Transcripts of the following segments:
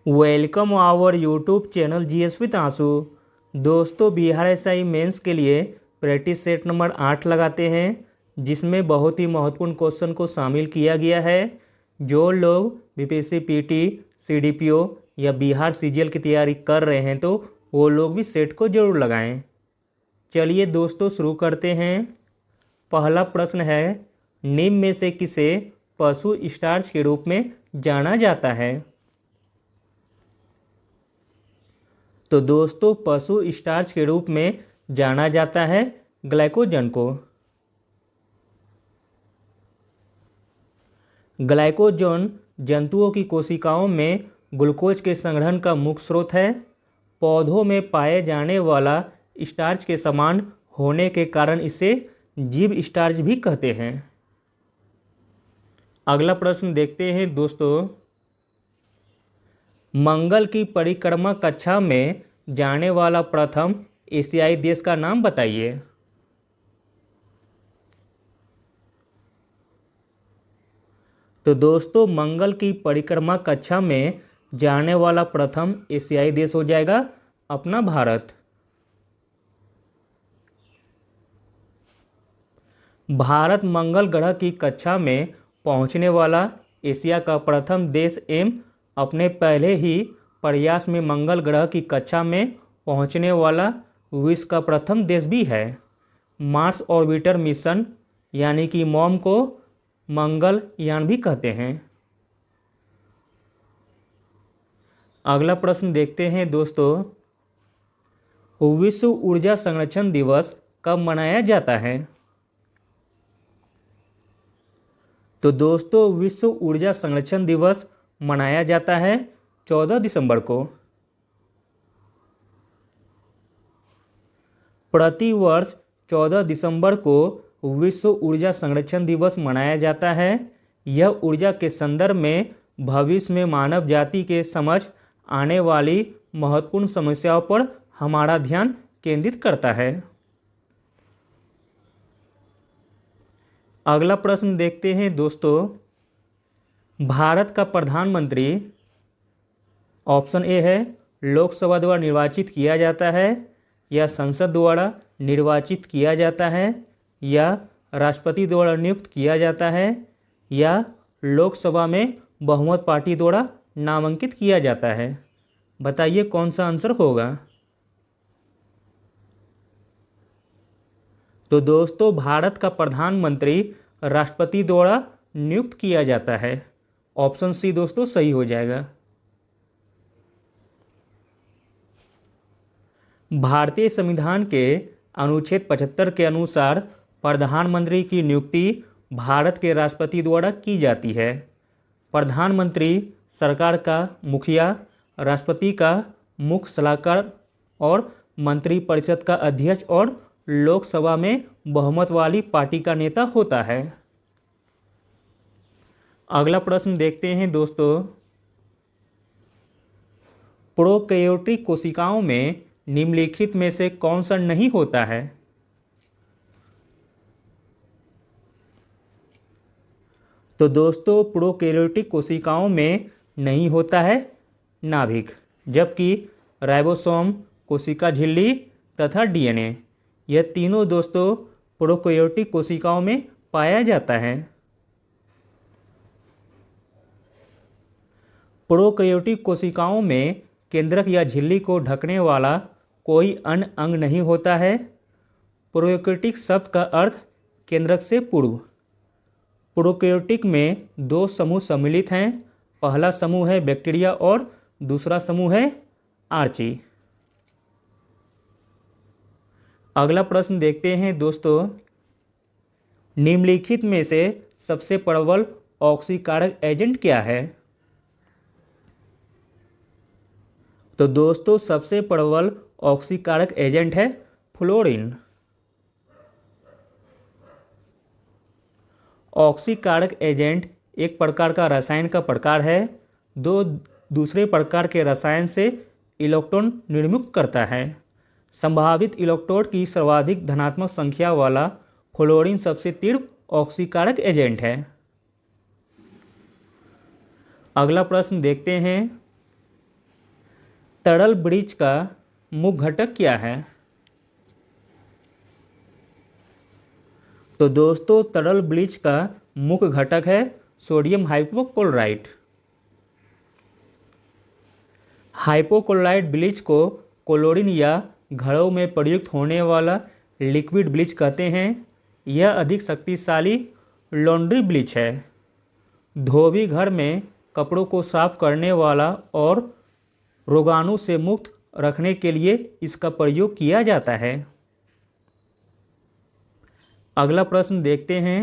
Welcome our YouTube channel GS with Ansu. दोस्तों, Bihar SI mains के लिए प्रैक्टिस सेट नंबर 8 लगाते हैं, जिसमें बहुत ही महत्वपूर्ण क्वेश्चन को शामिल किया गया है। जो लोग बीपीएससी पीटी, सीडीपीओ या बिहार सीजीएल की तैयारी कर रहे हैं तो वो लोग भी सेट को जरूर लगाएं। चलिए दोस्तों, शुरू करते हैं। पहला प्रश्न है, निम्न में से किसे पशु स्टार्च के रूप में जाना जाता है? तो दोस्तों, पशु स्टार्च के रूप में जाना जाता है ग्लाइकोजन को। ग्लाइकोजन जंतुओं की कोशिकाओं में ग्लूकोज के संग्रहण का मुख्य स्रोत है। पौधों में पाए जाने वाला स्टार्च के समान होने के कारण इसे जीव स्टार्च भी कहते हैं। अगला प्रश्न देखते हैं दोस्तों। मंगल की परिक्रमा कक्षा में जाने वाला प्रथम एशियाई देश का नाम बताइए। तो दोस्तों, मंगल की परिक्रमा कक्षा में जाने वाला प्रथम एशियाई देश हो जाएगा अपना भारत। भारत मंगल ग्रह की कक्षा में पहुंचने वाला एशिया का प्रथम देश एवं अपने पहले ही प्रयास में मंगल ग्रह की कक्षा में पहुंचने वाला विश्व का प्रथम देश भी है। मार्स ऑर्बिटर मिशन यानी कि मॉम को मंगल यान भी कहते हैं। अगला प्रश्न देखते हैं दोस्तों। विश्व ऊर्जा संरक्षण दिवस कब मनाया जाता है? तो दोस्तों, विश्व ऊर्जा संरक्षण दिवस मनाया जाता है 14 दिसंबर को। प्रति वर्ष 14 दिसंबर को विश्व ऊर्जा संरक्षण दिवस मनाया जाता है। यह ऊर्जा के संदर्भ में भविष्य में मानव जाति के समक्ष आने वाली महत्वपूर्ण समस्याओं पर हमारा ध्यान केंद्रित करता है। अगला प्रश्न देखते हैं दोस्तों। भारत का प्रधानमंत्री, ऑप्शन ए है लोकसभा द्वारा निर्वाचित किया जाता है, या संसद द्वारा निर्वाचित किया जाता है, या राष्ट्रपति द्वारा नियुक्त किया जाता है, या लोकसभा में बहुमत पार्टी द्वारा नामांकित किया जाता है। बताइए कौन सा आंसर होगा। तो दोस्तों, भारत का प्रधानमंत्री राष्ट्रपति द्वारा नियुक्त किया जाता है। ऑप्शन सी दोस्तों सही हो जाएगा। भारतीय संविधान के अनुच्छेद 75 के अनुसार प्रधानमंत्री की नियुक्ति भारत के राष्ट्रपति द्वारा की जाती है। प्रधानमंत्री सरकार का मुखिया, राष्ट्रपति का मुख्य सलाहकार और मंत्रिपरिषद का अध्यक्ष और लोकसभा में बहुमत वाली पार्टी का नेता होता है। अगला प्रश्न देखते हैं दोस्तों। प्रोकैरियोटिक कोशिकाओं में निम्नलिखित में से कौन सा नहीं होता है? तो दोस्तों, प्रोकैरियोटिक कोशिकाओं में नहीं होता है नाभिक, जबकि राइबोसोम, कोशिका झिल्ली तथा डीएनए, यह तीनों दोस्तों प्रोकैरियोटिक कोशिकाओं में पाया जाता है। प्रोकैरियोटिक कोशिकाओं में केंद्रक या झिल्ली को ढकने वाला कोई अन्य अंग नहीं होता है। प्रोकैरियोटिक शब्द का अर्थ केंद्रक से पूर्व। प्रोकैरियोटिक में दो समूह सम्मिलित हैं। पहला समूह है बैक्टीरिया और दूसरा समूह है आर्ची। अगला प्रश्न देखते हैं दोस्तों। निम्नलिखित में से सबसे प्रबल ऑक्सीकारक एजेंट क्या है? तो दोस्तों, सबसे प्रबल ऑक्सीकारक एजेंट है फ्लोरीन। ऑक्सीकारक एजेंट एक प्रकार का रसायन का प्रकार है। दो दूसरे प्रकार के रसायन से इलेक्ट्रॉन निर्मुक्त करता है। संभावित इलेक्ट्रोड की सर्वाधिक धनात्मक संख्या वाला फ्लोरीन सबसे तीव्र ऑक्सीकारक एजेंट है। अगला प्रश्न देखते हैं। तरल ब्लीच का मुख्य घटक क्या है? तो दोस्तों तरल ब्लीच का मुख्य घटक है सोडियम हाइपोक्लोराइट। हाइपोक्लोराइट ब्लीच को क्लोरीन या घड़ों में प्रयुक्त होने वाला लिक्विड ब्लीच कहते हैं। यह अधिक शक्तिशाली लॉन्ड्री ब्लीच है। धोबी घर में कपड़ों को साफ करने वाला और रोगाणु से मुक्त रखने के लिए इसका प्रयोग किया जाता है। अगला प्रश्न देखते हैं,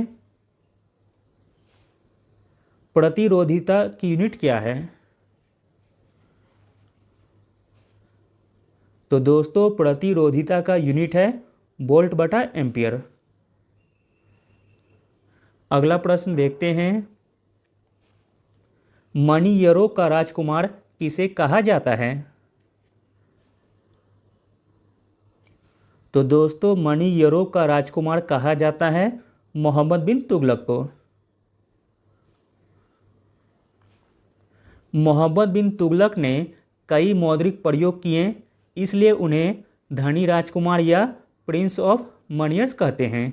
प्रतिरोधिता की यूनिट क्या है? तो दोस्तों प्रतिरोधिता का यूनिट है वोल्ट बटा एम्पियर। अगला प्रश्न देखते हैं, मणियरों का राजकुमार किसे कहा जाता है? तो दोस्तों मणियरों का राजकुमार कहा जाता है मोहम्मद बिन तुगलक को। मोहम्मद बिन तुगलक ने कई मौद्रिक प्रयोग किए, इसलिए उन्हें धनी राजकुमार या प्रिंस ऑफ मणियर्स कहते हैं।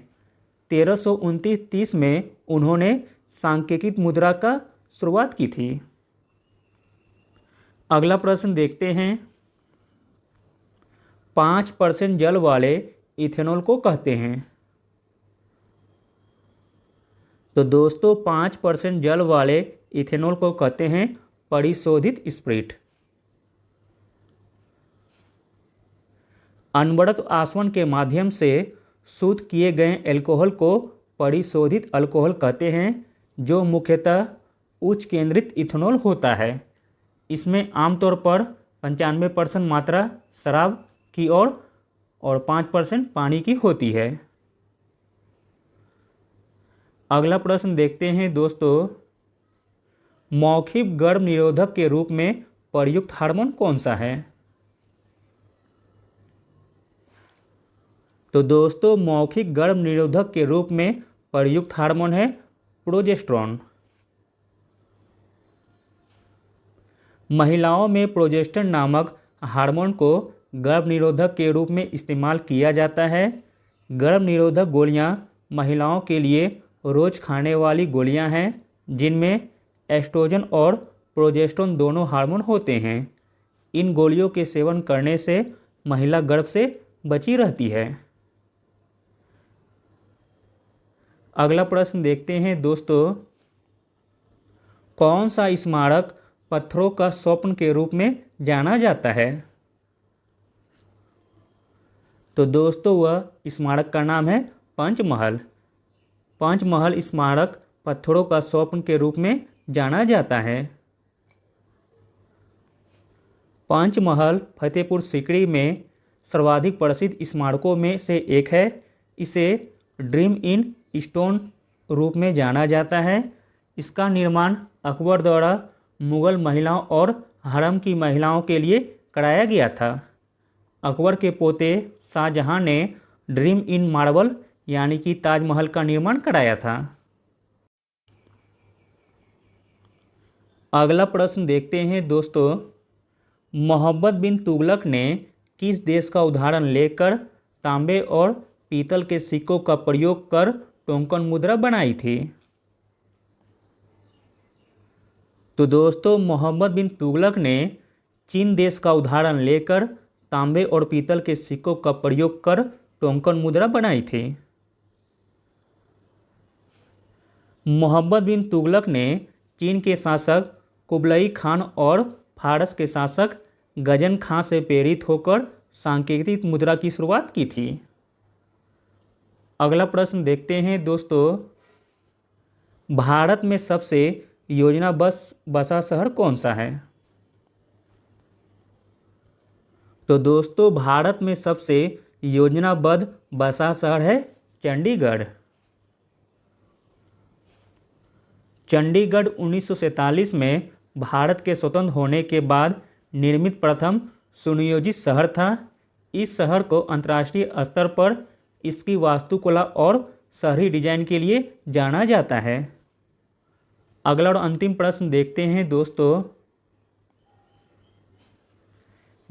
1329 में उन्होंने सांकेतिक मुद्रा का शुरुआत की थी। अगला प्रश्न देखते हैं, 5% जल वाले इथेनॉल को कहते हैं? तो दोस्तों 5% जल वाले इथेनॉल को कहते हैं परिशोधित स्प्रिट। अनवरत आसवन के माध्यम से शुद्ध किए गए अल्कोहल को परिशोधित अल्कोहल कहते हैं, जो मुख्यतः उच्च केंद्रित इथेनॉल होता है। इसमें आमतौर पर 95% मात्रा शराब की और 5% पानी की होती है। अगला प्रश्न देखते हैं दोस्तों, मौखिक गर्भ निरोधक के रूप में प्रयुक्त हार्मोन कौन सा है? तो दोस्तों मौखिक गर्भ निरोधक के रूप में प्रयुक्त हार्मोन है प्रोजेस्टेरोन। महिलाओं में प्रोजेस्टेरोन नामक हार्मोन को गर्भ निरोधक के रूप में इस्तेमाल किया जाता है। गर्भ निरोधक गोलियां महिलाओं के लिए रोज खाने वाली गोलियां हैं, जिनमें एस्ट्रोजन और प्रोजेस्टेरोन दोनों हार्मोन होते हैं। इन गोलियों के सेवन करने से महिला गर्भ से बची रहती है। अगला प्रश्न देखते हैं दोस्तों, कौन सा स्मारक पत्थरों का स्वप्न के रूप में जाना जाता है? तो दोस्तों वह स्मारक का नाम है पंचमहल। पंचमहल स्मारक पत्थरों का स्वप्न के रूप में जाना जाता है। पंचमहल फतेहपुर सीकरी में सर्वाधिक प्रसिद्ध स्मारकों में से एक है। इसे ड्रीम इन स्टोन रूप में जाना जाता है। इसका निर्माण अकबर द्वारा मुगल महिलाओं और हरम की महिलाओं के लिए कराया गया था। अकबर के पोते शाहजहां ने ड्रीम इन मार्बल यानी कि ताजमहल का निर्माण कराया था। अगला प्रश्न देखते हैं दोस्तों, मोहम्मद बिन तुगलक ने किस देश का उदाहरण लेकर तांबे और पीतल के सिक्कों का प्रयोग कर टोंकन मुद्रा बनाई थी? तो दोस्तों मोहम्मद बिन तुगलक ने चीन देश का उदाहरण लेकर तांबे और पीतल के सिक्कों का प्रयोग कर टोंकन मुद्रा बनाई थी। मोहम्मद बिन तुगलक ने चीन के शासक कुबलई खान और फारस के शासक गजन खां से प्रेरित होकर सांकेतिक मुद्रा की शुरुआत की थी। अगला प्रश्न देखते हैं दोस्तों, भारत में सबसे योजनाबद्ध बसा शहर कौन सा है? तो दोस्तों भारत में सबसे योजनाबद्ध बसा शहर है चंडीगढ़। चंडीगढ़ 1947 में भारत के स्वतंत्र होने के बाद निर्मित प्रथम सुनियोजित शहर था। इस शहर को अंतर्राष्ट्रीय स्तर पर इसकी वास्तुकला और शहरी डिजाइन के लिए जाना जाता है। अगला और अंतिम प्रश्न देखते हैं दोस्तों,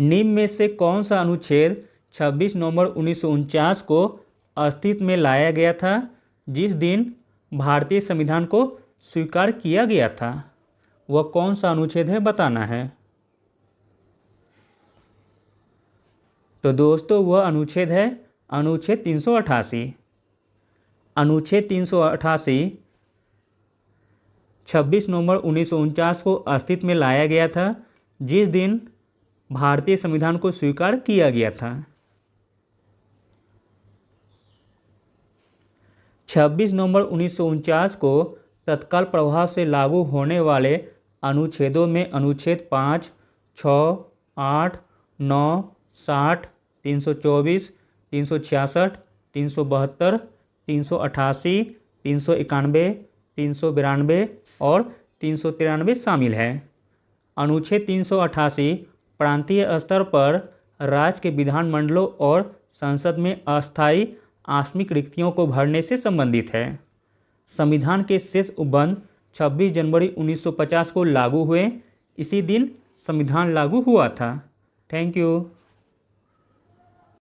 निम्न में से कौन सा अनुच्छेद 26 नवंबर 1949 को अस्तित्व में लाया गया था, जिस दिन भारतीय संविधान को स्वीकार किया गया था? वह कौन सा अनुच्छेद है, बताना है। तो दोस्तों वह अनुच्छेद है अनुच्छेद 388। अनुच्छेद 388 26 नवंबर 1949 को अस्तित्व में लाया गया था, जिस दिन भारतीय संविधान को स्वीकार किया गया था। 26 नवंबर 1949 को तत्काल प्रभाव से लागू होने वाले अनुच्छेदों में अनुच्छेद 5, 6, 8, 9, 60, 324, 366, 372, 388, 391, 392 और 393 शामिल है। अनुच्छेद 388 प्रांतीय स्तर पर राज्य के विधानमंडलों और संसद में अस्थायी आकस्मिक रिक्तियों को भरने से संबंधित है। संविधान के शेष उपबंध 26 जनवरी 1950 को लागू हुए। इसी दिन संविधान लागू हुआ था। Thank you.